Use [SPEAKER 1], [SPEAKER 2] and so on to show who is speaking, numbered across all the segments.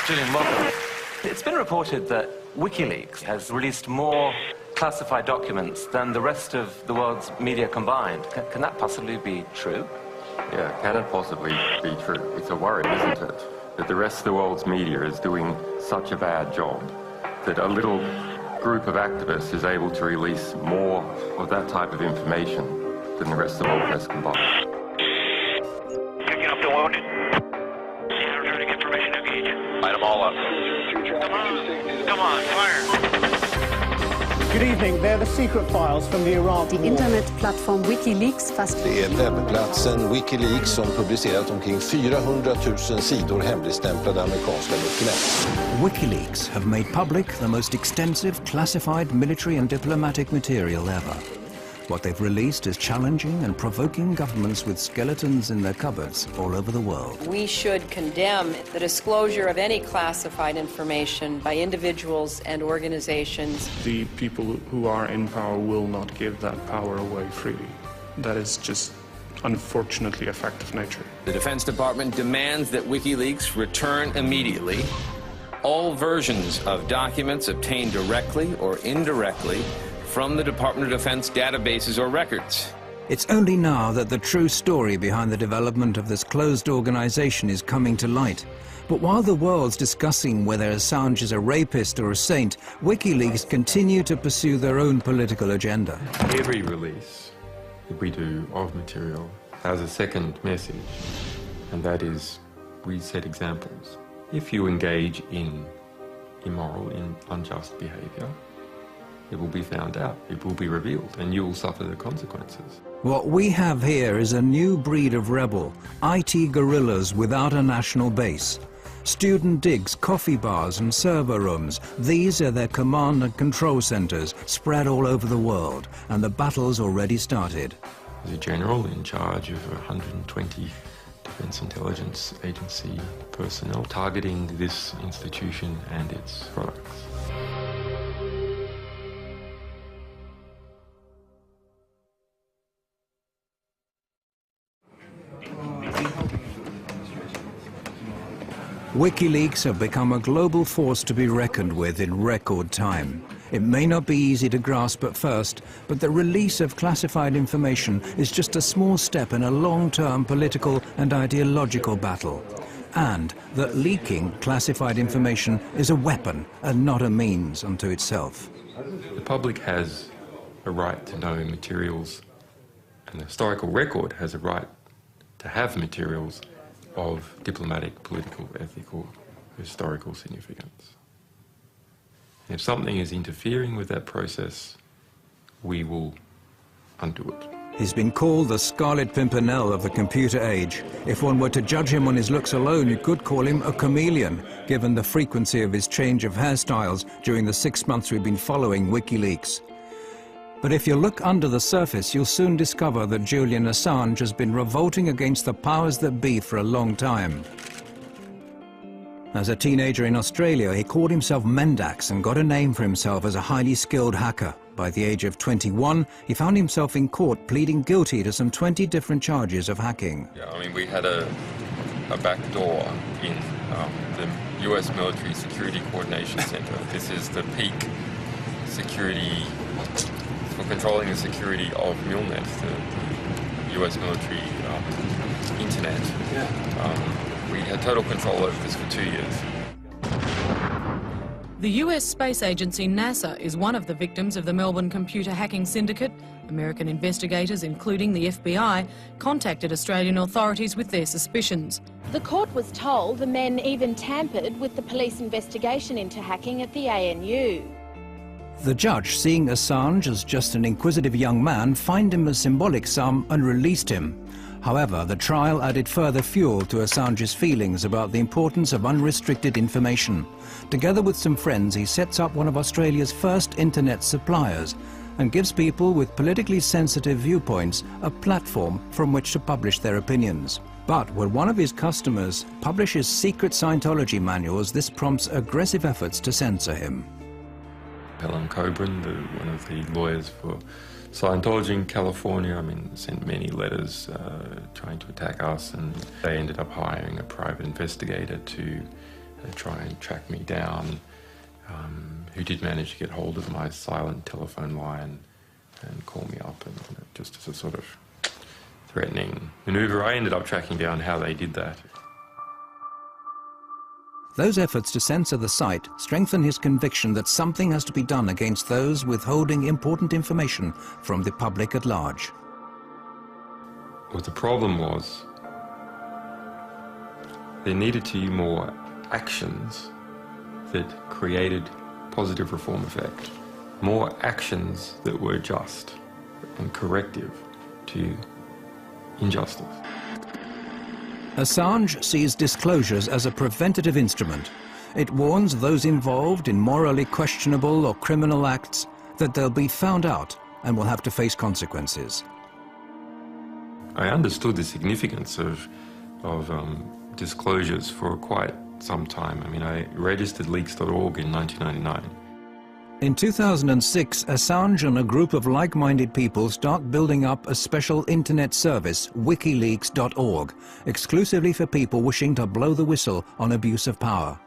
[SPEAKER 1] Julian, welcome. It's been reported that Wikileaks has released more classified documents than the rest of the world's media combined. Can that possibly be true?
[SPEAKER 2] Yeah, can it possibly be true? It's a worry, isn't it? That the rest of the world's media is doing such a bad job that a little group of activists is able to release more of that type of information than the rest of the world press combined.
[SPEAKER 3] Picking up the wounded. Energetic information engage.
[SPEAKER 4] Light them all up.
[SPEAKER 3] Come on, fire.
[SPEAKER 5] Good evening. They're the secret files from the Iran
[SPEAKER 6] Die internetplattform Wikileaks fast.
[SPEAKER 7] Det är webbplatsen Wikileaks som publicerat omkring 400 000 sidor hemligstämplade amerikanska dokument.
[SPEAKER 8] Wikileaks have made public the most extensive classified military and diplomatic material ever. What they've released is challenging and provoking governments with skeletons in their cupboards all over the world.
[SPEAKER 9] We should condemn the disclosure of any classified information by individuals and organizations.
[SPEAKER 10] The people who are in power will not give that power away freely. That is just unfortunately a fact of nature.
[SPEAKER 4] The Defense Department demands that WikiLeaks return immediately all versions of documents obtained directly or indirectly from the Department of Defense databases or records.
[SPEAKER 8] It's only now that the true story behind the development of this closed organization is coming to light. But while the world's discussing whether Assange is a rapist or a saint, WikiLeaks continue to pursue their own political agenda.
[SPEAKER 2] Every release that we do of material has a second message, and that is we set examples. If you engage in immoral, in unjust behavior, it will be found out, it will be revealed, and you will suffer the consequences.
[SPEAKER 8] What we have here is a new breed of rebel, IT guerrillas without a national base. Student digs, coffee bars and server rooms, these are their command and control centers spread all over the world, and the battle's already started.
[SPEAKER 2] There's a general in charge of 120 Defense Intelligence Agency personnel targeting this institution and its products.
[SPEAKER 8] WikiLeaks have become a global force to be reckoned with in record time. It may not be easy to grasp at first, but the release of classified information is just a small step in a long-term political and ideological battle. And that leaking classified information is a weapon and not a means unto itself.
[SPEAKER 2] The public has a right to know materials, and the historical record has a right to have materials of diplomatic, political, ethical, historical significance. If something is interfering with that process, we will undo it.
[SPEAKER 8] He's been called the Scarlet Pimpernel of the computer age. If one were to judge him on his looks alone, you could call him a chameleon, given the frequency of his change of hairstyles during the 6 months we've been following WikiLeaks. But if you look under the surface, you'll soon discover that Julian Assange has been revolting against the powers that be for a long time. As a teenager in Australia, he called himself Mendax and got a name for himself as a highly skilled hacker. By the age of 21, he found himself in court pleading guilty to some 20 different charges of hacking.
[SPEAKER 2] Yeah, I mean, we had a back door in the US Military Security Coordination Center. This is the peak security for controlling the security of MILNET, the US military internet. We had total control over this for 2 years.
[SPEAKER 11] The US space agency NASA is one of the victims of the Melbourne computer hacking syndicate. American investigators, including the FBI, contacted Australian authorities with their suspicions.
[SPEAKER 12] The court was told the men even tampered with the police investigation into hacking at the ANU.
[SPEAKER 8] The judge, seeing Assange as just an inquisitive young man, fined him a symbolic sum and released him. However, the trial added further fuel to Assange's feelings about the importance of unrestricted information. Together with some friends, he sets up one of Australia's first internet suppliers and gives people with politically sensitive viewpoints a platform from which to publish their opinions. But when one of his customers publishes secret Scientology manuals, this prompts aggressive efforts to censor him.
[SPEAKER 2] Helen Coburn, one of the lawyers for Scientology in California, sent many letters trying to attack us, and they ended up hiring a private investigator to try and track me down, who did manage to get hold of my silent telephone line and call me up, and just as a sort of threatening maneuver. I ended up tracking down how they did that.
[SPEAKER 8] Those efforts to censor the site strengthen his conviction that something has to be done against those withholding important information from the public at large.
[SPEAKER 2] What the problem was, there needed to be more actions that created positive reform effect. More actions that were just and corrective to injustice.
[SPEAKER 8] Assange sees disclosures as a preventative instrument. It warns those involved in morally questionable or criminal acts that they'll be found out and will have to face consequences.
[SPEAKER 2] I understood the significance of disclosures for quite some time. I mean, I registered leaks.org in 1999.
[SPEAKER 8] In 2006, Assange and a group of like-minded people start building up a special internet service, Wikileaks.org, exclusively for people wishing to blow the whistle on abuse of power.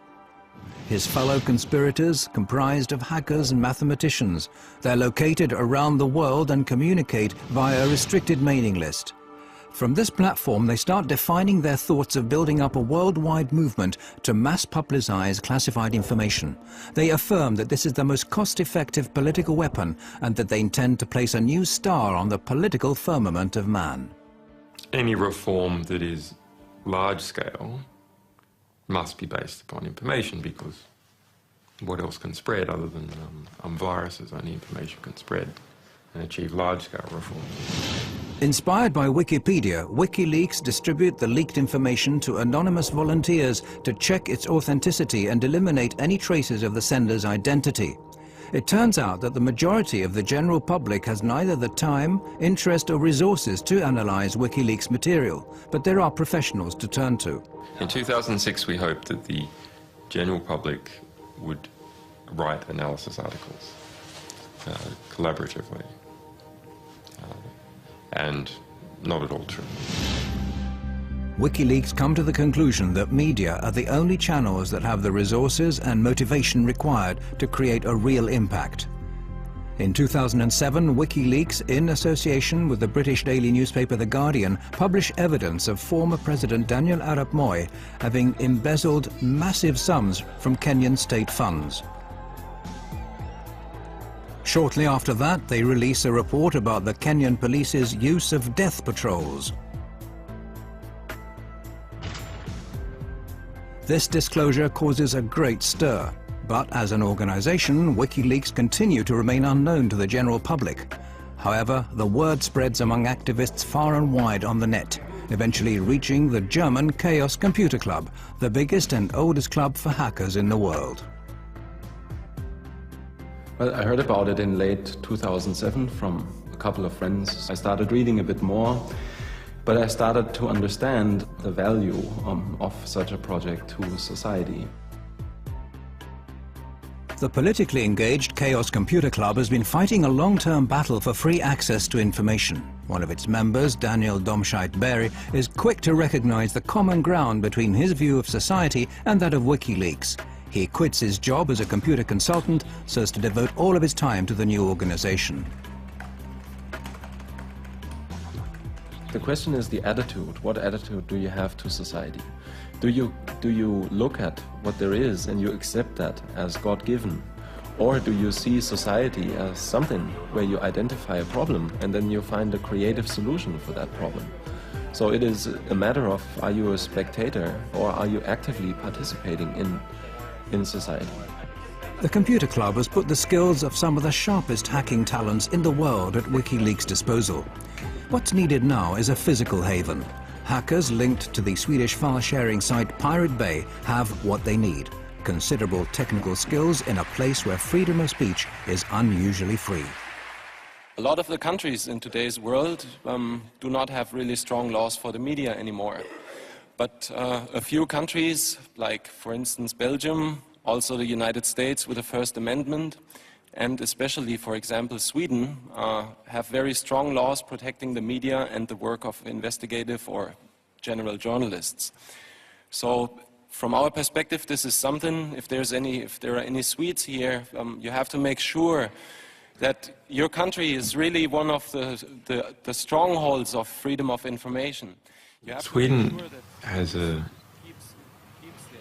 [SPEAKER 8] His fellow conspirators comprised of hackers and mathematicians. They're located around the world and communicate via a restricted mailing list. From this platform, they start defining their thoughts of building up a worldwide movement to mass publicize classified information. They affirm that this is the most cost-effective political weapon and that they intend to place a new star on the political firmament of man.
[SPEAKER 2] Any reform that is large-scale must be based upon information, because what else can spread other than viruses? Only information can spread and achieve large-scale reform.
[SPEAKER 8] Inspired by Wikipedia, WikiLeaks distribute the leaked information to anonymous volunteers to check its authenticity and eliminate any traces of the sender's identity. It turns out that the majority of the general public has neither the time, interest or resources to analyze WikiLeaks material, but there are professionals to turn to.
[SPEAKER 2] In 2006, we hoped that the general public would write analysis articles collaboratively. And not at all true.
[SPEAKER 8] WikiLeaks come to the conclusion that media are the only channels that have the resources and motivation required to create a real impact. In 2007, WikiLeaks, in association with the British daily newspaper The Guardian, published evidence of former President Daniel Arap Moi having embezzled massive sums from Kenyan state funds. Shortly after that, they release a report about the Kenyan police's use of death patrols. This disclosure causes a great stir, but as an organization, WikiLeaks continue to remain unknown to the general public. However, the word spreads among activists far and wide on the net, eventually reaching the German Chaos Computer Club, the biggest and oldest club for hackers in the world.
[SPEAKER 13] Well, I heard about it in late 2007 from a couple of friends. I started reading a bit more, but I started to understand the value of such a project to society.
[SPEAKER 8] The politically engaged Chaos Computer Club has been fighting a long-term battle for free access to information. One of its members, Daniel Domscheit-Berry, is quick to recognize the common ground between his view of society and that of WikiLeaks. He quits his job as a computer consultant so as to devote all of his time to the new organization.
[SPEAKER 13] The question is the attitude. What attitude do you have to society? Do you look at what there is and you accept that as God-given? Or do you see society as something where you identify a problem and then you find a creative solution for that problem? So it is a matter of, are you a spectator or are you actively participating in society?
[SPEAKER 8] The Computer Club has put the skills of some of the sharpest hacking talents in the world at WikiLeaks' disposal. What's needed now is a physical haven. Hackers linked to the Swedish file-sharing site Pirate Bay have what they need: considerable technical skills in a place where freedom of speech is unusually free.
[SPEAKER 13] A lot of the countries in today's world do not have really strong laws for the media anymore. But a few countries, like for instance Belgium, also the United States with the First Amendment, and especially, for example, Sweden, have very strong laws protecting the media and the work of investigative or general journalists. So
[SPEAKER 14] from our perspective, this is something, if there are any Swedes here, you have to make sure that your country is really one of the strongholds of freedom of information.
[SPEAKER 2] Sweden has an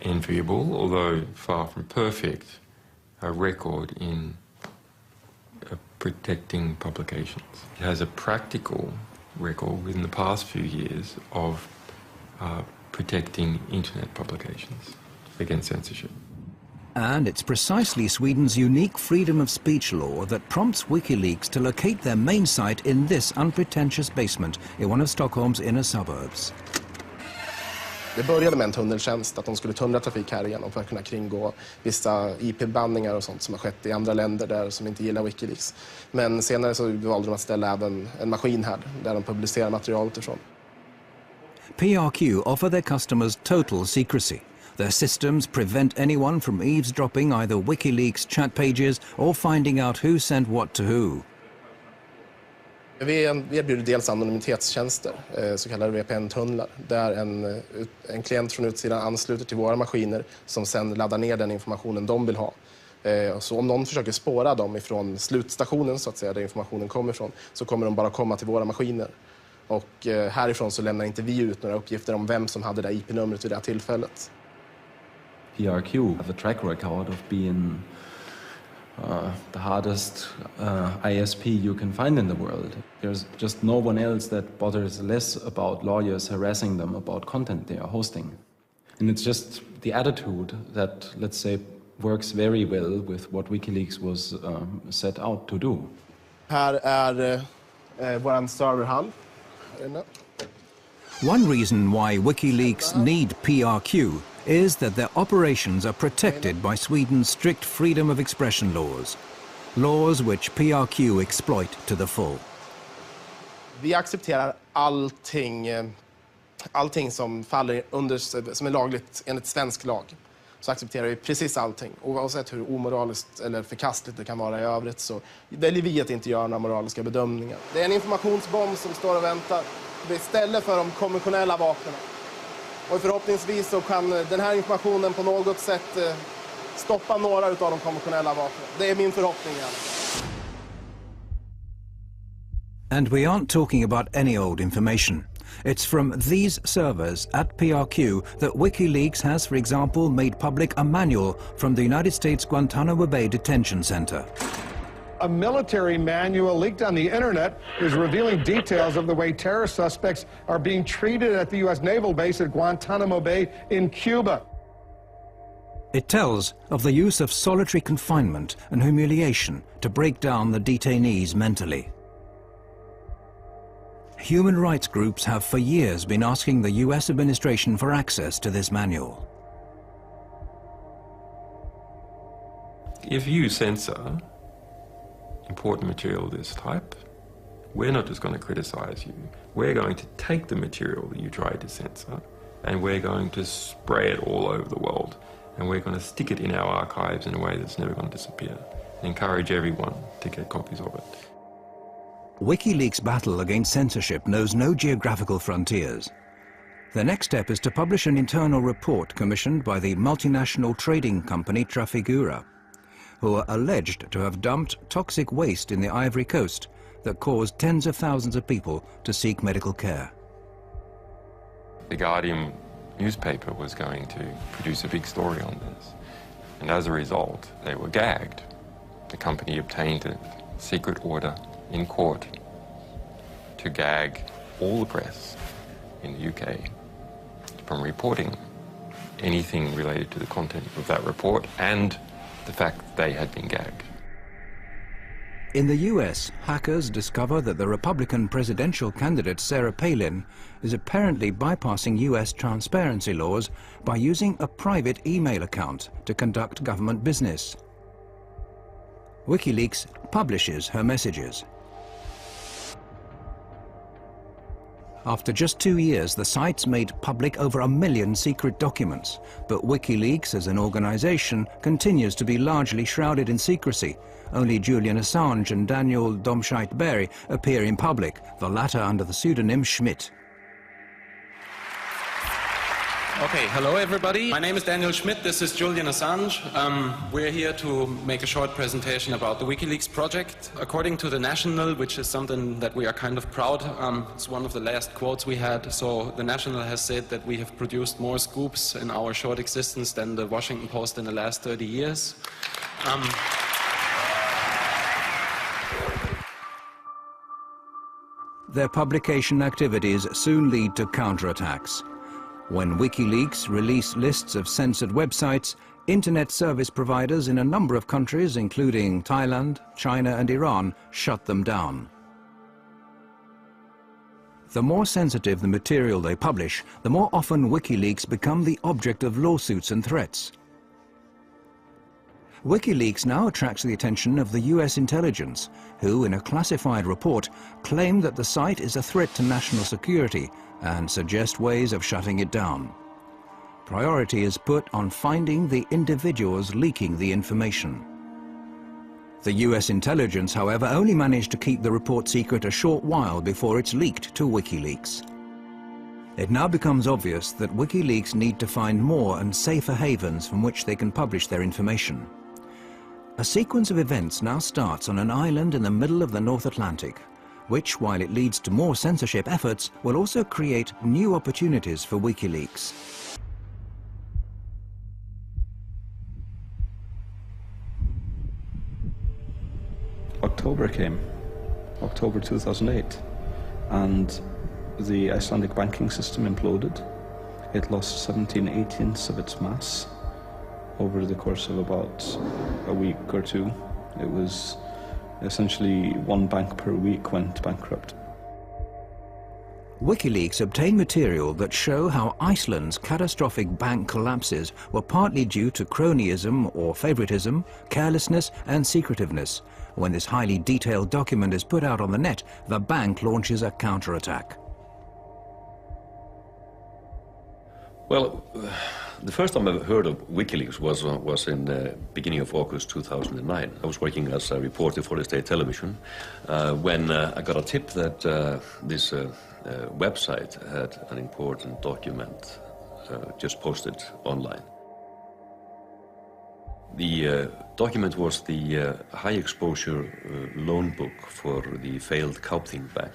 [SPEAKER 2] enviable, although far from perfect, record in protecting publications. It has a practical record within the past few years of protecting internet publications against censorship.
[SPEAKER 8] And it's precisely Sweden's unique freedom of speech law that prompts Wikileaks to locate their main site in this unpretentious basement in one of Stockholm's inner suburbs.
[SPEAKER 15] Det började med en tunneltjänst, att de skulle tunnla trafik här igenom för att kunna kringgå vissa IP-bandningar och sånt som har skett i andra länder där som inte gillar Wikileaks. Men senare så valde de att ställa även en maskin här där de publicerar materialet ifrån.
[SPEAKER 8] PRQ offer their customers total secrecy. Their systems prevent anyone from eavesdropping either Wikileaks chat pages or finding out who sent what to who.
[SPEAKER 15] Vi erbjuder dels anonymitetstjänster, så kallade VPN-tunnlar, där en klient från utsidan ansluter till våra maskiner som sedan laddar ner den informationen de vill ha. Så om någon försöker spåra dem ifrån slutstationen, så att säga, där informationen kommer ifrån, så kommer de bara komma till våra maskiner. Och härifrån så lämnar inte vi ut några uppgifter om vem som hade det IP-numret vid det här tillfället.
[SPEAKER 13] PRQ have a track record of being the hardest ISP you can find in the world. There's just no one else that bothers less about lawyers harassing them about content they are hosting. And it's just the attitude that, let's say, works very well with what Wikileaks was set out to do.
[SPEAKER 15] Här är våran serverhall.
[SPEAKER 8] One reason why Wikileaks need PRQ is that their operations are protected by Sweden's strict freedom of expression laws, laws which PRQ exploit to the full.
[SPEAKER 15] Vi accepterar allting som faller under, som är lagligt enligt svensk lag. Så accepterar vi precis allting, oavsett hur omoraliskt eller förkastligt det kan vara i övrigt, så väljer vi att inte göra några moraliska bedömningar. Det är en informationsbomb som står och väntar istället för de konventionella vapnen. Och förhoppningsvis så kan den här informationen på något sätt stoppa några av de konventionella vapnen. Det är min förhoppning i alla fall.
[SPEAKER 8] And we aren't talking about any old information. It's from these servers at PRQ that Wikileaks has, for example, made public a manual from the United States Guantanamo Bay Detention Center.
[SPEAKER 16] A military manual leaked on the internet is revealing details of the way terrorist suspects are being treated at the U.S. naval base at Guantanamo Bay in Cuba.
[SPEAKER 8] It tells of the use of solitary confinement and humiliation to break down the detainees mentally. Human rights groups have for years been asking the US administration for access to this manual.
[SPEAKER 2] If you censor important material of this type, we're not just going to criticize you. We're going to take the material that you tried to censor and we're going to spray it all over the world and we're going to stick it in our archives in a way that's never going to disappear and encourage everyone to get copies of it.
[SPEAKER 8] WikiLeaks' battle against censorship knows no geographical frontiers. The next step is to publish an internal report commissioned by the multinational trading company Trafigura, who are alleged to have dumped toxic waste in the Ivory Coast that caused tens of thousands of people to seek medical care.
[SPEAKER 2] The Guardian newspaper was going to produce a big story on this, and as a result, they were gagged. The company obtained a secret order in court to gag all the press in the UK from reporting anything related to the content of that report and the fact that they had been gagged.
[SPEAKER 8] In the US, hackers discover that the Republican presidential candidate Sarah Palin is apparently bypassing US transparency laws by using a private email account to conduct government business. WikiLeaks publishes her messages. After just 2 years, the site's made public over 1 million secret documents, but WikiLeaks as an organization continues to be largely shrouded in secrecy. Only Julian Assange and Daniel Domscheit-Berry appear in public, the latter under the pseudonym Schmidt.
[SPEAKER 14] Okay, hello everybody. My name is Daniel Schmidt, this is Julian Assange. We're here to make a short presentation about the Wikileaks project. According to The National, which is something that we are kind of proud, it's one of the last quotes we had. So The National has said that we have produced more scoops in our short existence than the Washington Post in the last 30 years.
[SPEAKER 8] Their publication activities soon lead to counterattacks. When WikiLeaks release lists of censored websites, internet service providers in a number of countries, including Thailand, China and Iran, shut them down. The more sensitive the material they publish, the more often WikiLeaks become the object of lawsuits and threats. WikiLeaks now attracts the attention of the US intelligence, who, in a classified report, claim that the site is a threat to national security and suggest ways of shutting it down. Priority is put on finding the individuals leaking the information. The US intelligence, however, only managed to keep the report secret a short while before it's leaked to WikiLeaks. It now becomes obvious that WikiLeaks need to find more and safer havens from which they can publish their information. A sequence of events now starts on an island in the middle of the North Atlantic, which, while it leads to more censorship efforts, will also create new opportunities for WikiLeaks.
[SPEAKER 17] October came, October 2008, and the Icelandic banking system imploded. It lost 17/18 of its mass over the course of about a week or two. It was essentially one bank per week went bankrupt.
[SPEAKER 8] WikiLeaks obtained material that show how Iceland's catastrophic bank collapses were partly due to cronyism or favoritism, carelessness and secretiveness. When this highly detailed document is put out on the net, the bank launches a counterattack.
[SPEAKER 18] Well, the first time I heard of WikiLeaks was in the beginning of August 2009. I was working as a reporter for the state television when I got a tip that this website had an important document just posted online. The document was the high-exposure loan book for the failed Kaupthing Bank.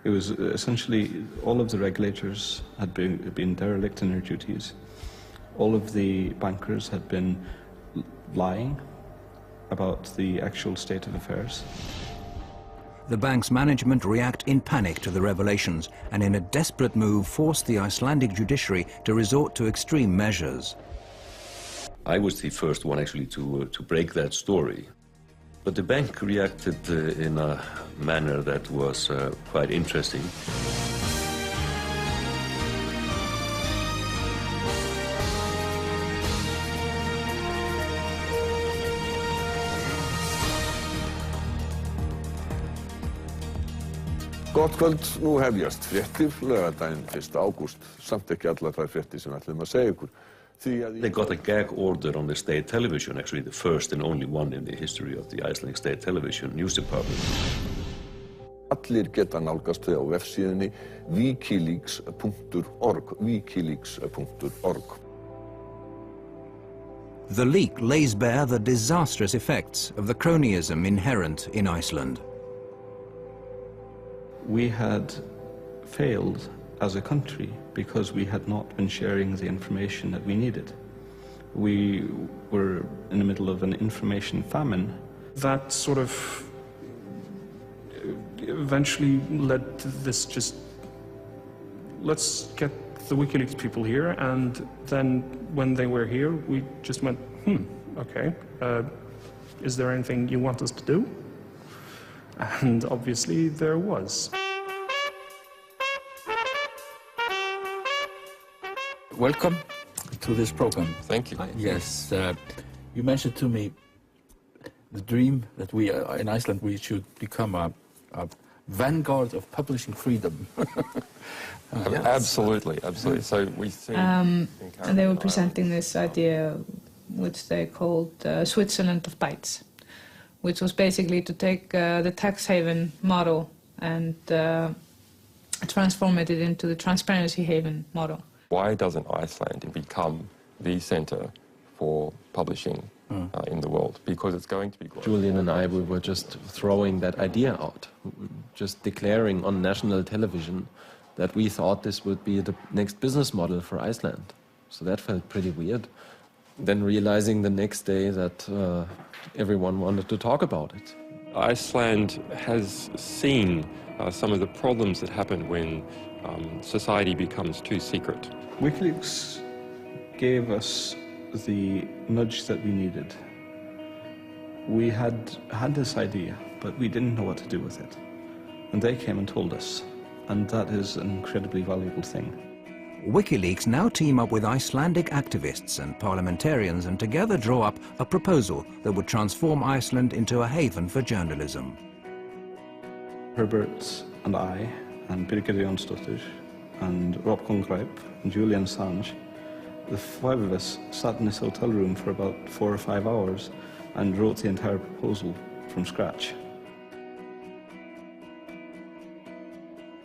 [SPEAKER 17] It was essentially all of the regulators had been derelict in their duties. All of the bankers had been lying about the actual state of affairs.
[SPEAKER 8] The bank's management react in panic to the revelations and in a desperate move forced the Icelandic judiciary to resort to extreme measures.
[SPEAKER 18] I was the first one actually to break that story. But the bank reacted in a manner that was quite interesting.
[SPEAKER 19] Gott kvöld, nú hefjast fréttir laugardaginn 1. ágúst. Samt ekki allar þær fréttir sem ætlum að segja ykkur.
[SPEAKER 18] They got a gag order on the state television, actually the first and only one in the history of the Icelandic state television news department.
[SPEAKER 19] Allir geta nálgast þau á vefsíðunni wikileaks.org, wikileaks.org.
[SPEAKER 8] The leak lays bare the disastrous effects of the cronyism inherent in Iceland.
[SPEAKER 17] We had failed as a country because we had not been sharing the information that we needed. We were in the middle of an information famine.
[SPEAKER 10] That sort of eventually led to this just, let's get the WikiLeaks people here, and then when they were here, we just went, okay, is there anything you want us to do? And obviously there was.
[SPEAKER 20] Welcome to this program.
[SPEAKER 2] Thank you.
[SPEAKER 20] Yes, you mentioned to me the dream that we in Iceland we should become a vanguard of publishing freedom.
[SPEAKER 2] Yes. Absolutely. So we see.
[SPEAKER 21] And they were presenting this idea, which they called Switzerland of Bytes, which was basically to take the tax haven model and transform it into the transparency haven model.
[SPEAKER 2] Why doesn't Iceland become the center for publishing in the world? Because it's going to be global.
[SPEAKER 13] Julian and I, we were just throwing that idea out, just declaring on national television that we thought this would be the next business model for Iceland. So that felt pretty weird. Then realizing the next day that everyone wanted to talk about it.
[SPEAKER 2] Iceland has seen some of the problems that happen when society becomes too secret.
[SPEAKER 17] WikiLeaks gave us the nudge that we needed. We had this idea, but we didn't know what to do with it. And they came and told us, and that is an incredibly valuable thing.
[SPEAKER 8] WikiLeaks now team up with Icelandic activists and parliamentarians and together draw up a proposal that would transform Iceland into a haven for journalism.
[SPEAKER 17] Herbert and I, and Birgir Jónsdóttir, and Rob Congrip, and Julian Assange, the five of us sat in this hotel room for about 4 or 5 hours and wrote the entire proposal from scratch.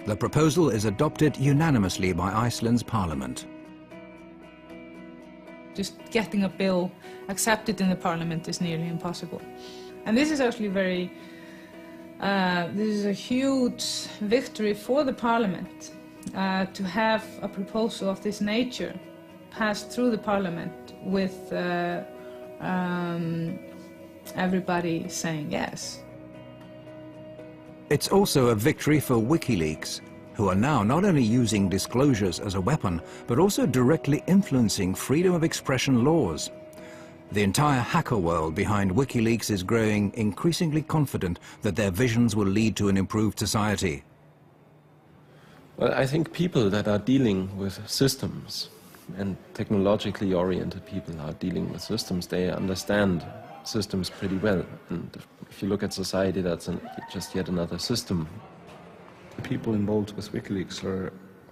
[SPEAKER 8] The proposal is adopted unanimously by Iceland's parliament.
[SPEAKER 21] Just getting a bill accepted in the parliament is nearly impossible. And this is actually this is a huge victory for the parliament to have a proposal of this nature passed through the parliament with everybody saying yes.
[SPEAKER 8] It's also a victory for WikiLeaks, who are now not only using disclosures as a weapon, but also directly influencing freedom of expression laws. The entire hacker world behind WikiLeaks is growing increasingly confident that their visions will lead to an improved society.
[SPEAKER 13] Well, I think people that are dealing with systems, and technologically oriented people are dealing with systems, they understand systems pretty well. And if you look at society, that's just yet another system.
[SPEAKER 17] The people involved with WikiLeaks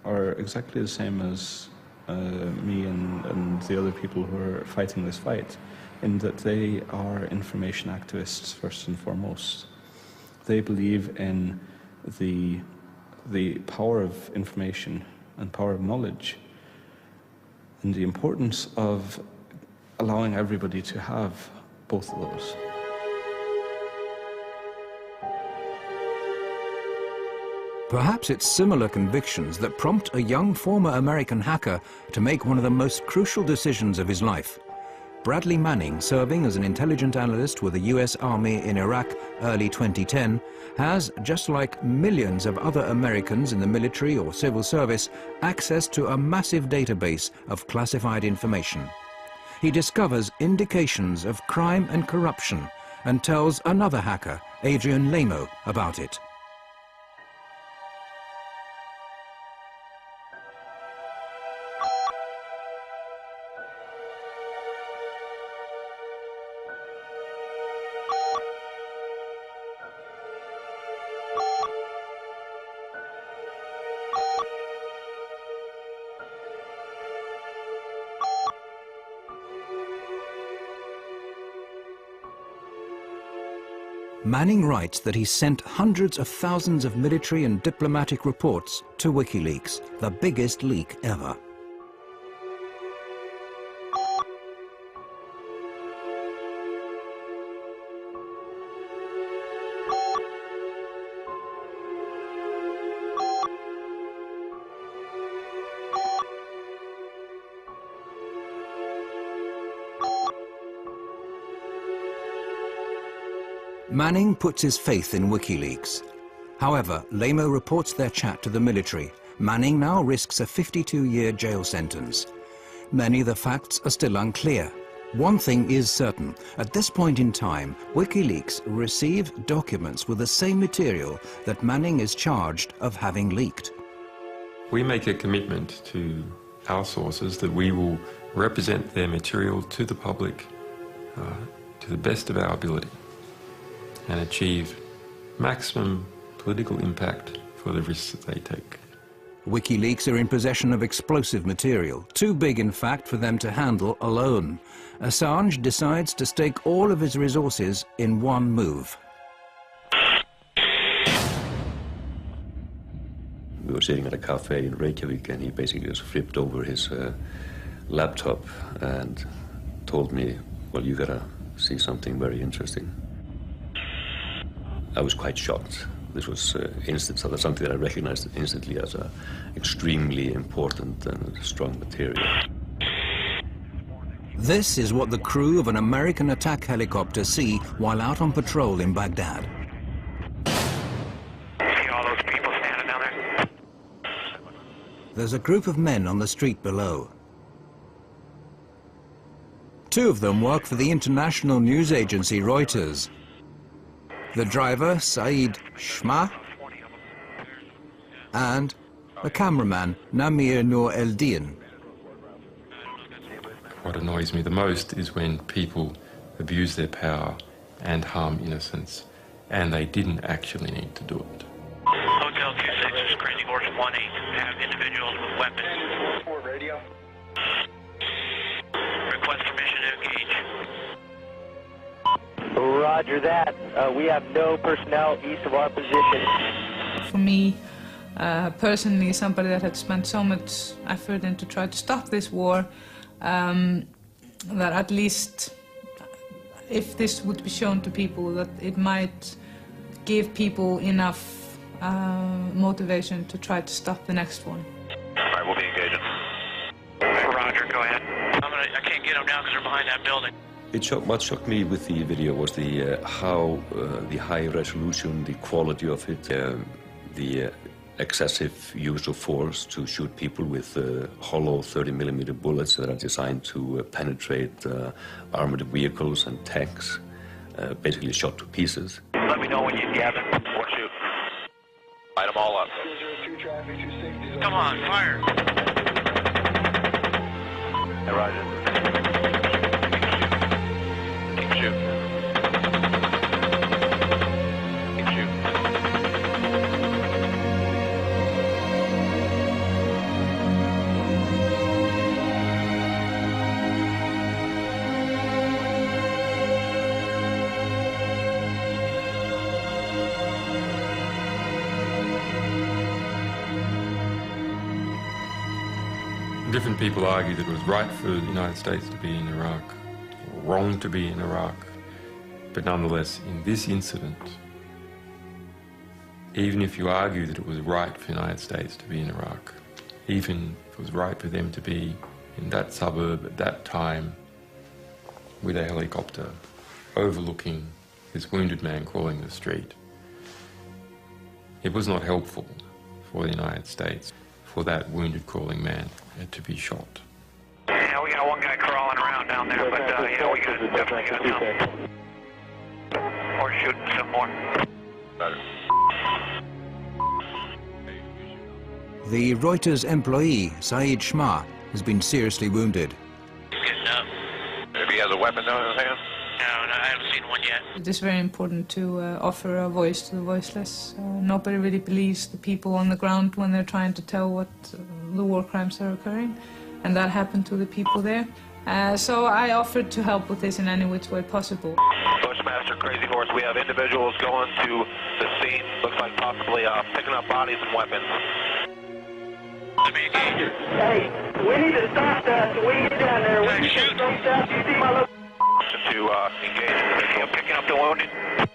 [SPEAKER 17] are exactly the same as me and the other people who are fighting this fight, in that they are information activists first and foremost. They believe in the power of information and power of knowledge, and the importance of allowing everybody to have both of those.
[SPEAKER 8] Perhaps it's similar convictions that prompt a young former American hacker to make one of the most crucial decisions of his life. Bradley Manning, serving as an intelligence analyst with the US Army in Iraq early 2010, has, just like millions of other Americans in the military or civil service, access to a massive database of classified information. He discovers indications of crime and corruption and tells another hacker, Adrian Lamo, about it. Manning writes that he sent hundreds of thousands of military and diplomatic reports to WikiLeaks, the biggest leak ever. Manning puts his faith in WikiLeaks. However, Lamo reports their chat to the military. Manning now risks a 52-year jail sentence. Many of the facts are still unclear. One thing is certain. At this point in time, WikiLeaks received documents with the same material that Manning is charged of having leaked.
[SPEAKER 2] We make a commitment to our sources that we will represent their material to the public to the best of our ability and achieve maximum political impact for the risks that they take.
[SPEAKER 8] WikiLeaks are in possession of explosive material, too big in fact for them to handle alone. Assange decides to stake all of his resources in one move.
[SPEAKER 18] We were sitting at a cafe in Reykjavik, and he basically just flipped over his laptop and told me, well, you gotta see something very interesting. I was quite shocked. This was something that I recognized instantly as extremely important and strong material.
[SPEAKER 8] This is what the crew of an American attack helicopter see while out on patrol in Baghdad.
[SPEAKER 3] See all those people standing down there?
[SPEAKER 8] There's a group of men on the street below. Two of them work for the international news agency Reuters. The driver, Saeed Shma, and the cameraman, Namir Noor Eldin.
[SPEAKER 2] What annoys me the most is when people abuse their power and harm innocents, and they didn't actually need to do it.
[SPEAKER 3] Hotel 26 is Crazy Horse 18. Have individuals with weapons. Radio. Request permission to engage.
[SPEAKER 1] Roger that. We have no personnel east of our position.
[SPEAKER 21] For me, personally, somebody that had spent so much effort into try to stop this war, that at least if this would be shown to people, that it might give people enough motivation to try to stop the next one.
[SPEAKER 3] All right, we'll be engaging. Roger, go ahead. I can't get them now because they're behind that building.
[SPEAKER 18] What shocked me with the video was how the high resolution, the quality of it, the excessive use of force to shoot people with hollow 30mm bullets that are designed to penetrate armored vehicles and tanks, basically shot to pieces.
[SPEAKER 3] Let me know when you gather or shoot. Light them all up. Come on, fire. Hey, Roger. Shoot. Shoot.
[SPEAKER 2] Different people argue that it was right for the United States to be in Iraq, or wrong to be in Iraq. But nonetheless, in this incident, even if you argue that it was right for the United States to be in Iraq, even if it was right for them to be in that suburb at that time with a helicopter overlooking this wounded man crawling the street, it was not helpful for the United States for that wounded crawling man to be shot.
[SPEAKER 3] Yeah, we got one guy crawling around down there, but yeah, we definitely got some. Or shooting some more.
[SPEAKER 8] The Reuters employee, Saeed Shma, has been seriously wounded.
[SPEAKER 3] He's getting up. Maybe he has a weapon down in his hand? No, I haven't seen one yet.
[SPEAKER 21] It is very important to offer a voice to the voiceless. Nobody really believes the people on the ground when they're trying to tell what the war crimes are occurring, and that happened to the people there. So I offered to help with this in any which way possible.
[SPEAKER 3] Bushmaster, Crazy Horse, we have individuals going to the scene. Looks like possibly picking up bodies and weapons. Let me engage.
[SPEAKER 1] Hey, we need to stop that so we can get down there. We need to stop that. You see my location?
[SPEAKER 3] To engage. Picking up the wounded. Yeah,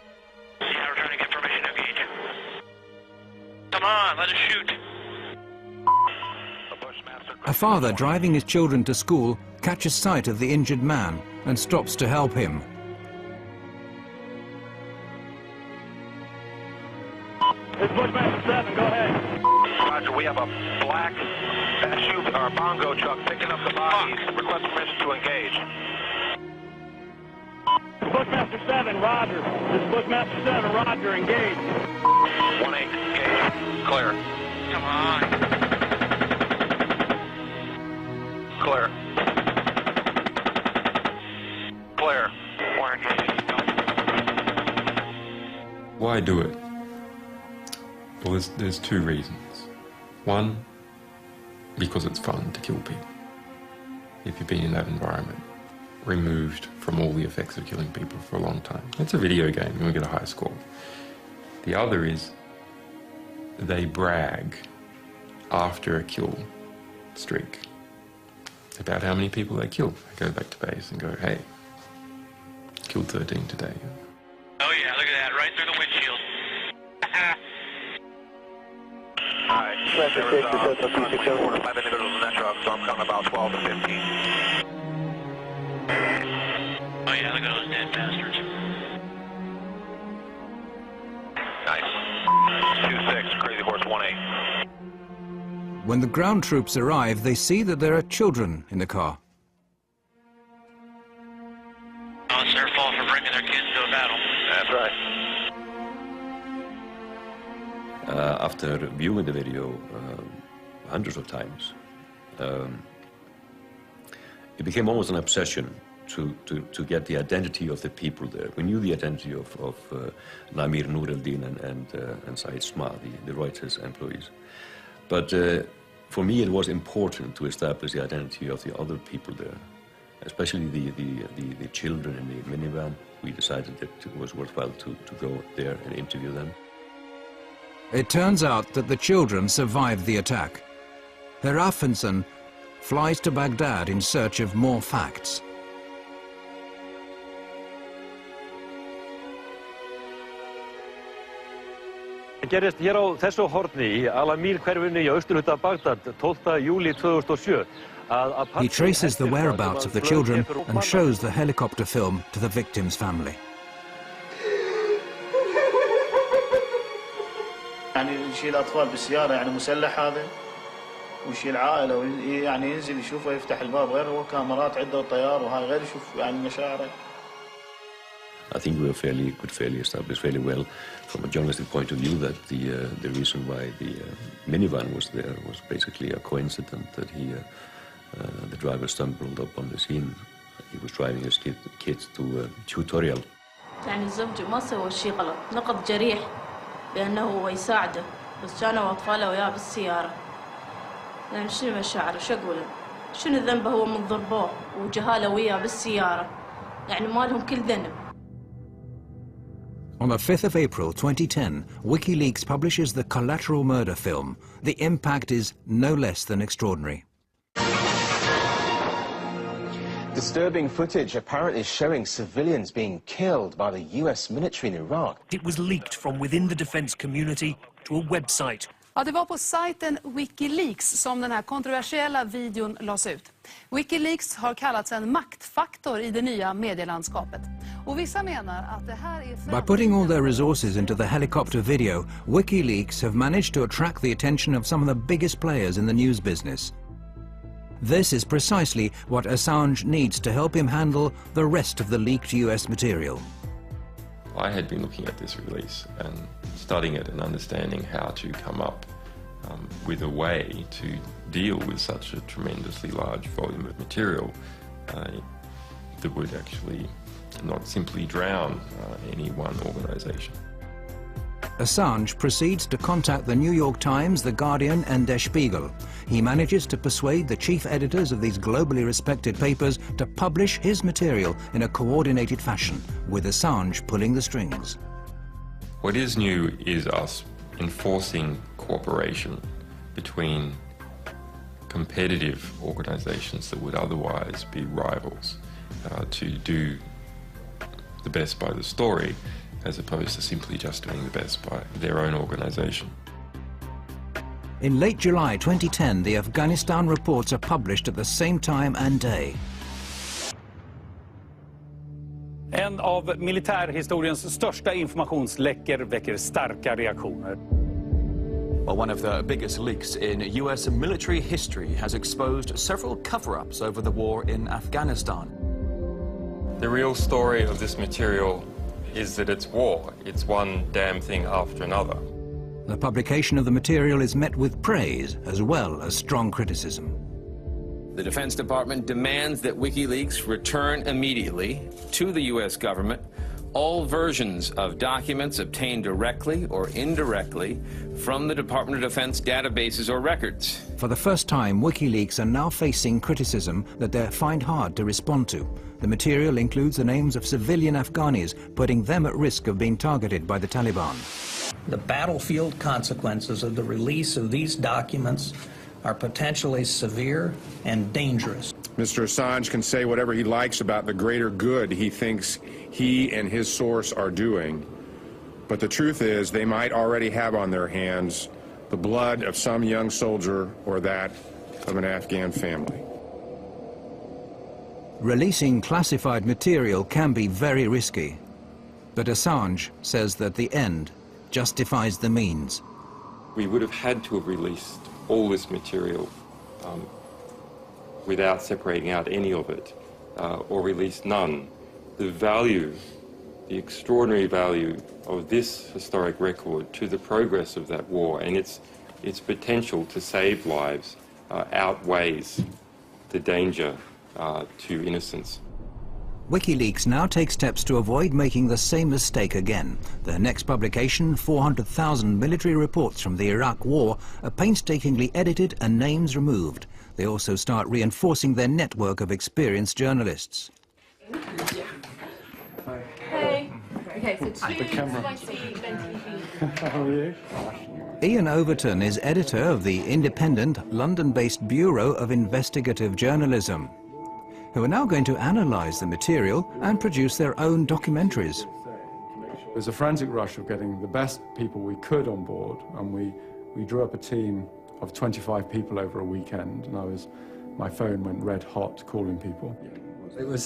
[SPEAKER 3] we're trying to get permission to engage. Come on, let us shoot.
[SPEAKER 8] A father driving his children to school catches sight of the injured man and stops to help him.
[SPEAKER 3] This is Bushmaster 7, go ahead. Roger, we have a black SUV or bongo truck picking up the bodies. Request permission to engage.
[SPEAKER 1] Bushmaster 7, Roger. This is Bushmaster 7, Roger, engage.
[SPEAKER 3] 1-8, engage. Clear. Come on. Clear. Clear. We're engaged.
[SPEAKER 2] Why do it? Well, there's two reasons. One, because it's fun to kill people. If you've been in that environment, removed from all the effects of killing people for a long time. It's a video game, you get a high score. The other is they brag after a kill streak about how many people they killed. I go back to base and go, hey, killed 13 today.
[SPEAKER 3] Oh yeah, look at that, right through the windshield. Alright, there was 4 to 5 individuals in that truck, so I'm counting about 12 to 15. Oh yeah, look at those dead bastards. Nice. 2-6, Crazy Horse 1-8.
[SPEAKER 8] When the ground troops arrive, they see that there are children in the car.
[SPEAKER 3] Oh, it's their fault for bringing their kids to a battle. That's right.
[SPEAKER 18] After viewing the video hundreds of times, it became almost an obsession to get the identity of the people there. We knew the identity of Namir Nur el-Din and Said Sma, the Reuters employees. But for me, it was important to establish the identity of the other people there, especially the children in the minivan. We decided that it was worthwhile to go there and interview them.
[SPEAKER 8] It turns out that the children survived the attack. Herr Affenson flies to Baghdad in search of more facts.
[SPEAKER 5] Gerist hér á þessu horni í Al-Amir hverfinu í austurhluta Bagdad 12. júli 2007.
[SPEAKER 8] He traces the whereabouts of the children and shows the helicopter film to the victim's family.
[SPEAKER 22] يعني يشيل أطفال بالسيارة يعني مسلح هذا ويشيل عائلة يعني ينزل يشوفه يفتح الباب غير هو كاميرات عنده طيار وهاي غير يشوف يعني مشاعره.
[SPEAKER 18] I think we could fairly establish fairly well from a journalistic point of view that the reason why the minivan was there was basically a coincidence that the driver stumbled up on the scene. He was driving his kids to a tutorial.
[SPEAKER 23] يعني الزوج ما سوى شيء غلط، نقض جريح بأنه هو يساعده، بس كانوا أطفاله وياه بالسيارة. يعني شنو مشاعره؟ شو أقول؟ شنو ذنبه هو من ضربوه وجهاله وياه بالسيارة؟ يعني ما لهم كل ذنب.
[SPEAKER 8] On the 5th of April 2010, Wikileaks publishes the collateral murder film. The impact is no less than extraordinary.
[SPEAKER 24] Disturbing footage apparently showing civilians being killed by the US military in Iraq.
[SPEAKER 25] It was leaked from within the defense community to a website.
[SPEAKER 6] Ja, det var på sajten Wikileaks som den här kontroversiella videon lades ut. Wikileaks har kallats en maktfaktor i det nya medielandskapet. Och vissa menar att det här är...
[SPEAKER 8] By putting all their resources into the helicopter video, Wikileaks have managed to attract the attention of some of the biggest players in the news business. This is precisely what Assange needs to help him handle the rest of the leaked US material.
[SPEAKER 2] I had been looking at this release and studying it and understanding how to come up with a way to deal with such a tremendously large volume of material that would actually not simply drown any one organization.
[SPEAKER 8] Assange proceeds to contact the New York Times, The Guardian and Der Spiegel. He manages to persuade the chief editors of these globally respected papers to publish his material in a coordinated fashion, with Assange pulling the strings.
[SPEAKER 2] What is new is us enforcing cooperation between competitive organizations that would otherwise be rivals to do the best by the story, as opposed to simply just doing the best by their own organization.
[SPEAKER 8] In late July 2010, the Afghanistan reports are published at the same time and day.
[SPEAKER 5] En av militärhistoriens största informationsläckor väcker starka reaktioner.
[SPEAKER 26] Well, one of the biggest leaks in US military history has exposed several cover-ups over the war in Afghanistan.
[SPEAKER 2] The real story of this material is that it's war. It's one damn thing after another.
[SPEAKER 8] The publication of the material is met with praise as well as strong criticism.
[SPEAKER 4] The Defense Department demands that WikiLeaks return immediately to the U.S. government all versions of documents obtained directly or indirectly from the Department of Defense databases or records.
[SPEAKER 8] For the first time, WikiLeaks are now facing criticism that they find hard to respond to. The material includes the names of civilian Afghanis, putting them at risk of being targeted by the Taliban.
[SPEAKER 7] The battlefield consequences of the release of these documents are potentially severe and dangerous.
[SPEAKER 9] Mr. Assange can say whatever he likes about the greater good he thinks he and his source are doing, but the truth is they might already have on their hands the blood of some young soldier or that of an Afghan family.
[SPEAKER 8] Releasing classified material can be very risky, but Assange says that the end justifies the means.
[SPEAKER 2] We would have had to have released all this material without separating out any of it, or released none. The value, the extraordinary value of this historic record to the progress of that war and its potential to save lives outweighs the danger to innocence.
[SPEAKER 8] Wikileaks now takes steps to avoid making the same mistake again. Their next publication, 400,000 military reports from the Iraq War, are painstakingly edited and names removed. They also start reinforcing their network of experienced journalists.
[SPEAKER 11] Hey. Okay, so spicy,
[SPEAKER 10] How are you?
[SPEAKER 8] Ian Overton is editor of the independent London-based Bureau of Investigative Journalism, who are now going to analyse the material and produce their own documentaries.
[SPEAKER 10] There's a frantic rush of getting the best people we could on board, and we drew up a team of 25 people over a weekend, and my phone went red hot calling people.
[SPEAKER 12] It was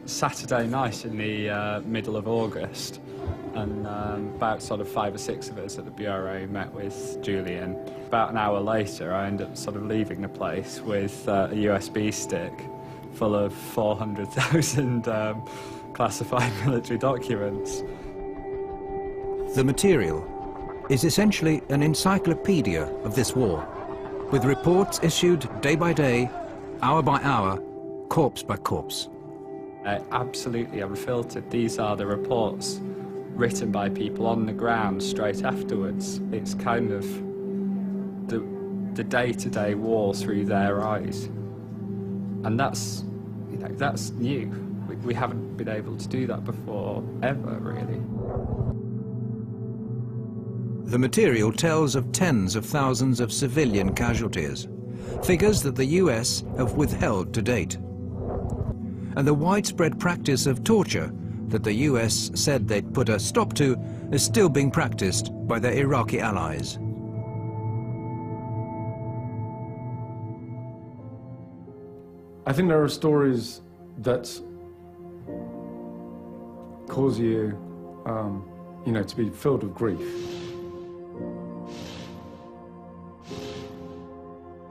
[SPEAKER 12] Saturday night in the middle of August, and about sort of 5 or 6 of us at the Bureau met with Julian. About an hour later, I ended up sort of leaving the place with a USB stick full of 400,000 classified military documents.
[SPEAKER 8] The material is essentially an encyclopedia of this war, with reports issued day by day, hour by hour, corpse by corpse.
[SPEAKER 12] Absolutely unfiltered. These are the reports written by people on the ground straight afterwards. It's kind of the day-to-day war through their eyes. And that's new. We haven't been able to do that before, ever, really.
[SPEAKER 8] The material tells of tens of thousands of civilian casualties, figures that the US have withheld to date. And the widespread practice of torture that the US said they'd put a stop to is still being practiced by their Iraqi allies.
[SPEAKER 10] I think there are stories that cause you, to be filled with grief.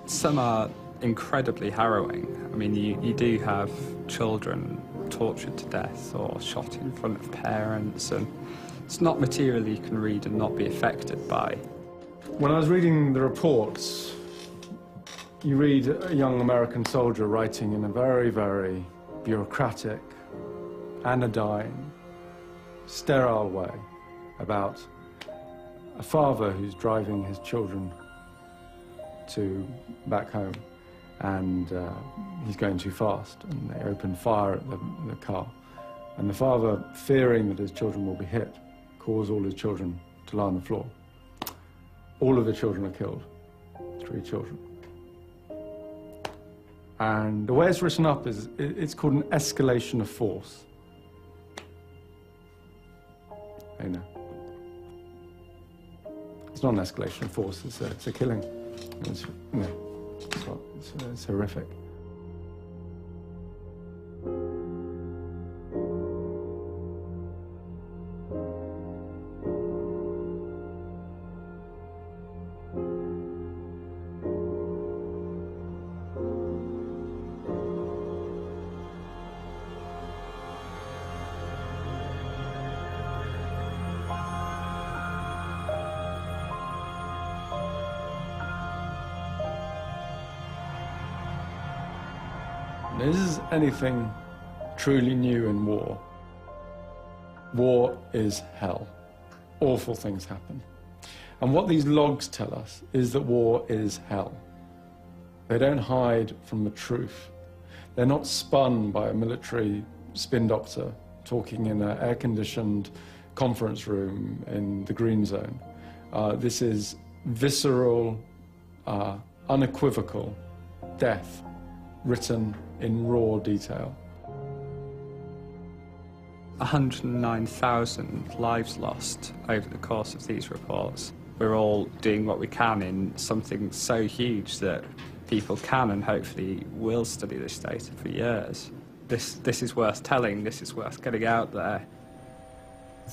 [SPEAKER 12] Some are incredibly harrowing. I mean, you do have children tortured to death or shot in front of parents, and it's not material you can read and not be affected by.
[SPEAKER 10] When I was reading the reports, you read a young American soldier writing in a very, very bureaucratic, anodyne, sterile way about a father who's driving his children back home, and he's going too fast, and they open fire at the car. And the father, fearing that his children will be hit, calls all his children to lie on the floor. All of the children are killed, 3 children. And the way it's written up is, it's called an escalation of force. You know. It's not an escalation of force, it's a killing. It's horrific. Is anything truly new in war? War is hell. Awful things happen. And what these logs tell us is that war is hell. They don't hide from the truth. They're not spun by a military spin doctor talking in an air-conditioned conference room in the Green Zone. This is visceral, unequivocal death written in raw detail.
[SPEAKER 12] 109,000 lives lost over the course of these reports. We're all doing what we can in something so huge that people can and hopefully will study this data for years. This is worth telling, this is worth getting out there.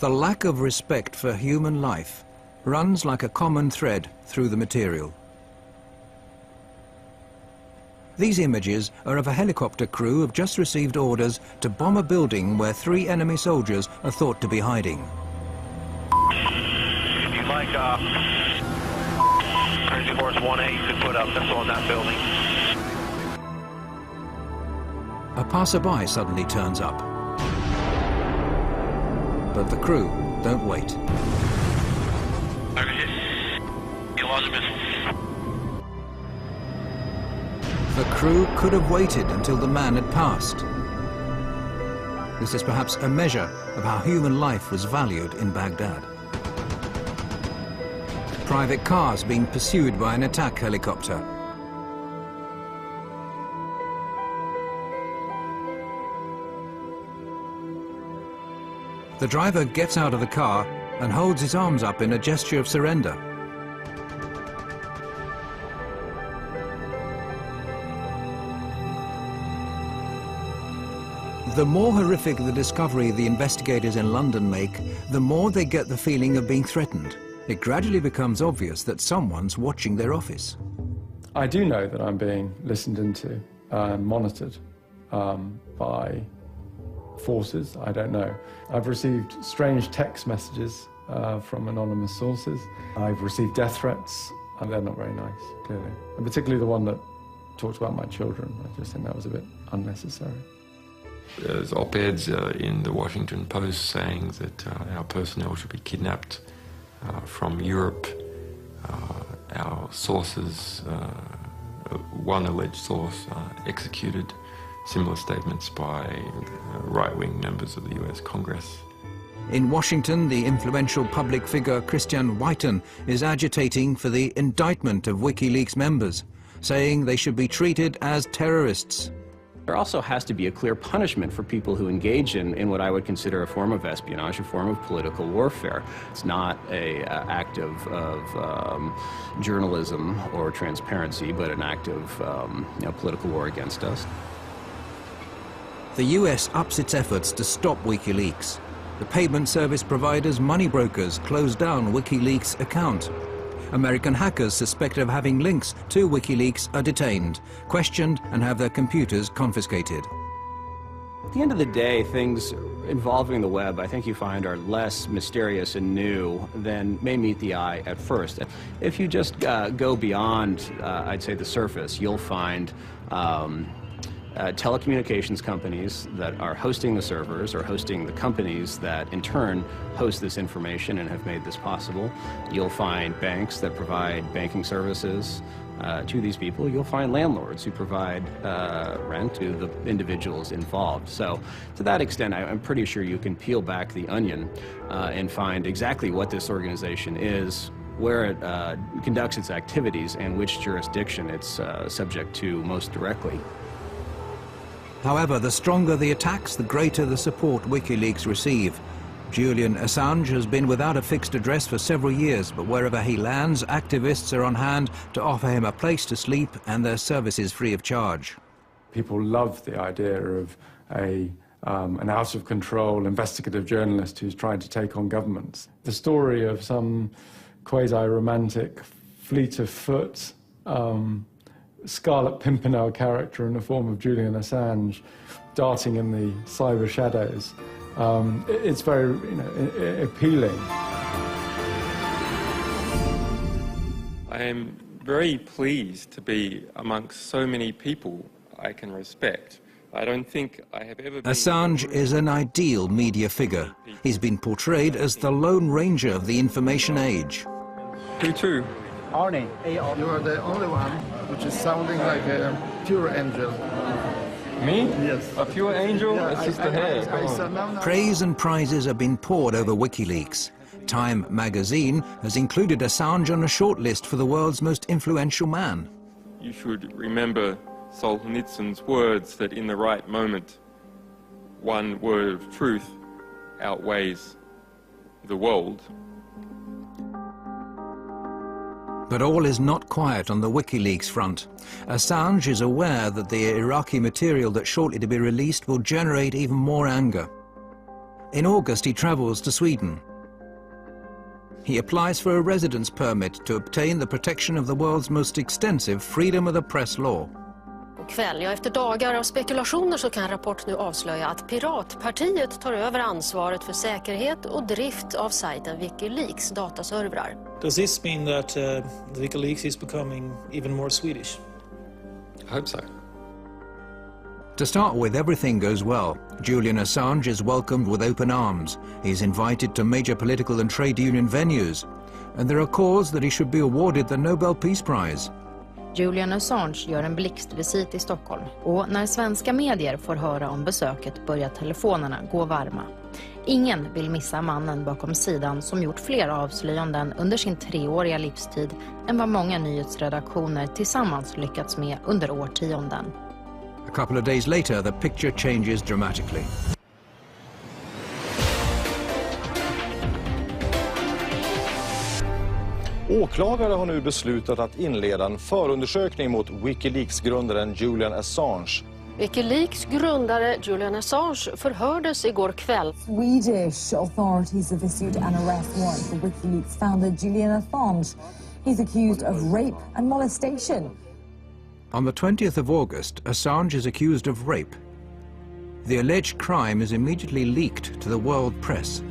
[SPEAKER 8] The lack of respect for human life runs like a common thread through the material. These images are of a helicopter crew who have just received orders to bomb a building where 3 enemy soldiers are thought to be hiding.
[SPEAKER 3] If you'd like, Energy Force 1A, you could put up missile in that building.
[SPEAKER 8] A passerby suddenly turns up. But the crew don't wait.
[SPEAKER 3] Target hit. You lost a missile.
[SPEAKER 8] The crew could have waited until the man had passed. This is perhaps a measure of how human life was valued in Baghdad. Private cars being pursued by an attack helicopter. The driver gets out of the car and holds his arms up in a gesture of surrender. The more horrific the discovery the investigators in London make, the more they get the feeling of being threatened. It gradually becomes obvious that someone's watching their office.
[SPEAKER 10] I do know that I'm being listened into and monitored by forces. I don't know. I've received strange text messages from anonymous sources. I've received death threats, and they're not very nice, clearly. And particularly the one that talked about my children. I just think that was a bit unnecessary.
[SPEAKER 2] There's op-eds in the Washington Post saying that our personnel should be kidnapped from Europe. Our sources, one alleged source, executed. Similar statements by right-wing members of the US Congress.
[SPEAKER 8] In Washington, the influential public figure Christian Whiten is agitating for the indictment of Wikileaks members, saying they should be treated as terrorists.
[SPEAKER 13] There also has to be a clear punishment for people who engage in what I would consider a form of espionage, a form of political warfare. It's not an act of journalism or transparency, but an act of political war against us.
[SPEAKER 8] The US ups its efforts to stop WikiLeaks. The payment service provider's money brokers closed down WikiLeaks' account. American hackers suspected of having links to WikiLeaks are detained, questioned, and have their computers confiscated.
[SPEAKER 13] At the end of the day, things involving the web, I think you find, are less mysterious and new than may meet the eye at first. If you just go beyond, I'd say, the surface, you'll find telecommunications companies that are hosting the servers or hosting the companies that in turn host this information and have made this possible. You'll find banks that provide banking services to these people. You'll find landlords who provide rent to the individuals involved. So to that extent, I'm pretty sure you can peel back the onion and find exactly what this organization is, where it conducts its activities, and which jurisdiction it's subject to most directly.
[SPEAKER 8] However, the stronger the attacks, the greater the support WikiLeaks receive. Julian Assange has been without a fixed address for several years, but wherever he lands, activists are on hand to offer him a place to sleep and their services free of charge.
[SPEAKER 10] People love the idea of an out-of-control investigative journalist who's trying to take on governments. The story of some quasi-romantic, fleet of foot, Scarlet Pimpernel character in the form of Julian Assange darting in the cyber shadows. It's very appealing.
[SPEAKER 2] I am very pleased to be amongst so many people I can respect. I don't think I have ever been...
[SPEAKER 8] Assange is an ideal media figure. He's been portrayed as the Lone Ranger of the information age.
[SPEAKER 2] Who to?
[SPEAKER 14] Arnie. You are the only one which is sounding like a pure angel.
[SPEAKER 2] Me? Yes. A pure angel? It's just a hair.
[SPEAKER 8] Praise and prizes have been poured over WikiLeaks. Time magazine has included Assange on a shortlist for the world's most influential man.
[SPEAKER 2] You should remember Solzhenitsyn's words that in the right moment, one word of truth outweighs the world.
[SPEAKER 8] But all is not quiet on the WikiLeaks front. Assange is aware that the Iraqi material that's shortly to be released will generate even more anger. In August, he travels to Sweden. He applies for a residence permit to obtain the protection of the world's most extensive freedom of the press law.
[SPEAKER 14] Kväll, ja, efter dagar av spekulationer så kan Rapport nu avslöja att Piratpartiet tar över ansvaret för säkerhet och drift av sajten Wikileaks dataservrar.
[SPEAKER 15] Does this mean that Wikileaks is becoming even more Swedish?
[SPEAKER 2] I hope so.
[SPEAKER 8] To start with, everything goes well. Julian Assange is welcomed with open arms. He's invited to major political and trade union venues. And there are calls that he should be awarded the Nobel Peace Prize.
[SPEAKER 16] Julian Assange gör en blixtvisit i Stockholm. Och när svenska medier får höra om besöket börjar telefonerna gå varma. Ingen vill missa mannen bakom sidan som gjort fler avslöjanden under sin 3-åriga livstid än vad många nyhetsredaktioner tillsammans lyckats med under årtionden.
[SPEAKER 8] A couple of days later, the picture changes dramatically.
[SPEAKER 17] Åklagare har nu beslutat att inleda en förundersökning mot Wikileaks-grundaren Julian Assange.
[SPEAKER 14] Wikileaks grundare Julian Assange förhördes igår kväll.
[SPEAKER 19] Swedish authorities have issued an arrest warrant for Wikileaks founder Julian Assange. He's accused of rape and molestation.
[SPEAKER 8] On the 20th of August, Assange is accused of rape. The alleged crime is immediately leaked to the world press.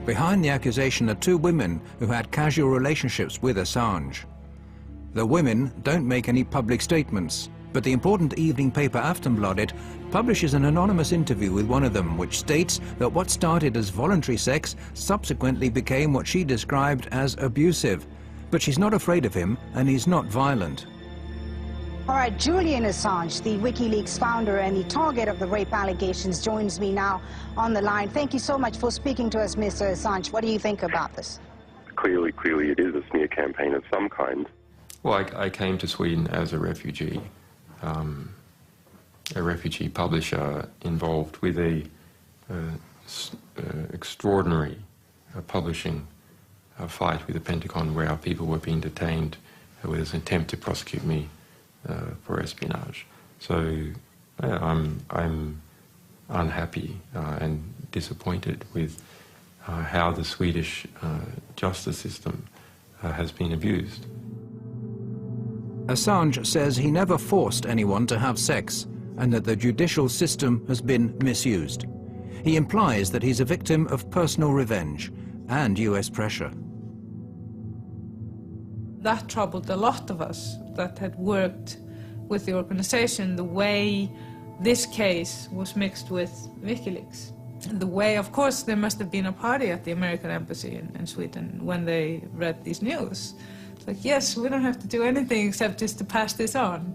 [SPEAKER 8] Behind the accusation are 2 women who had casual relationships with Assange. The women don't make any public statements, but the important evening paper Aftonbladet publishes an anonymous interview with one of them, which states that what started as voluntary sex subsequently became what she described as abusive. But she's not afraid of him, and he's not violent.
[SPEAKER 20] All right, Julian Assange, the WikiLeaks founder and the target of the rape allegations, joins me now on the line. Thank you so much for speaking to us, Mr. Assange. What do you think about this?
[SPEAKER 27] Clearly it is a smear campaign of some kind.
[SPEAKER 2] Well, I came to Sweden as a refugee publisher involved with a extraordinary publishing fight with the Pentagon, where our people were being detained with an attempt to prosecute me for espionage. So I'm unhappy and disappointed with how the Swedish justice system has been abused.
[SPEAKER 8] Assange says he never forced anyone to have sex and that the judicial system has been misused. He implies that he's a victim of personal revenge and US pressure.
[SPEAKER 21] That troubled a lot of us that had worked with the organization, the way this case was mixed with WikiLeaks. The way, of course, there must have been a party at the American embassy in Sweden when they read these news. It's like, yes, we don't have to do anything except just to pass this on.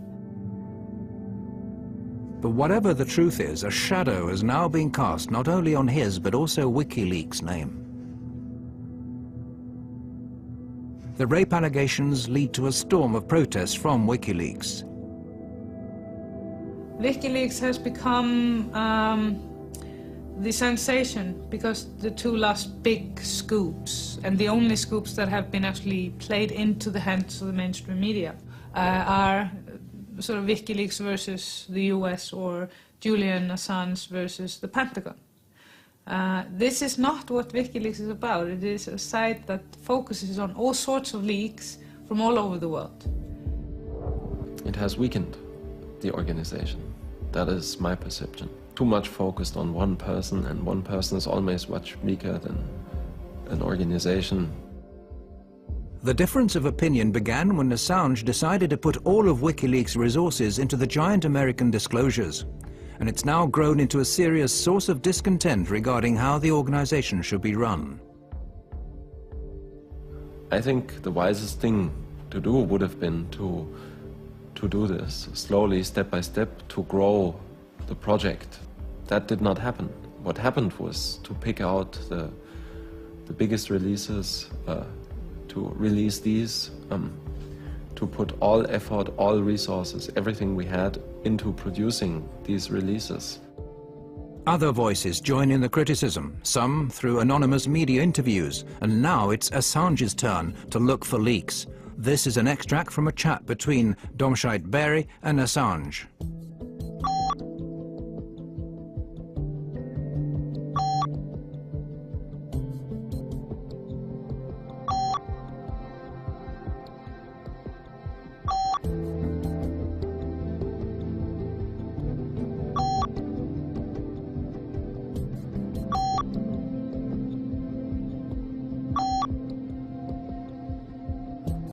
[SPEAKER 8] But whatever the truth is, a shadow has now been cast not only on his but also WikiLeaks' name. The rape allegations lead to a storm of protests from WikiLeaks.
[SPEAKER 21] WikiLeaks has become the sensation because the 2 last big scoops, and the only scoops that have been actually played into the hands of the mainstream media, are sort of WikiLeaks versus the US or Julian Assange versus the Pentagon. This is not what WikiLeaks is about. It is a site that focuses on all sorts of leaks from all over the world.
[SPEAKER 28] It has weakened the organization. That is my perception. Too much focused on one person, and one person is always much weaker than an organization.
[SPEAKER 8] The difference of opinion began when Assange decided to put all of WikiLeaks' resources into the giant American disclosures. And it's now grown into a serious source of discontent regarding how the organization should be run.
[SPEAKER 28] I think the wisest thing to do would have been to to do this, slowly, step by step, to grow the project. That did not happen. What happened was to pick out the biggest releases, to release these, to put all effort, all resources, everything we had into producing these releases.
[SPEAKER 8] Other voices join in the criticism, some through anonymous media interviews, and now it's Assange's turn to look for leaks. This is an extract from a chat between Domscheit-Berry and Assange.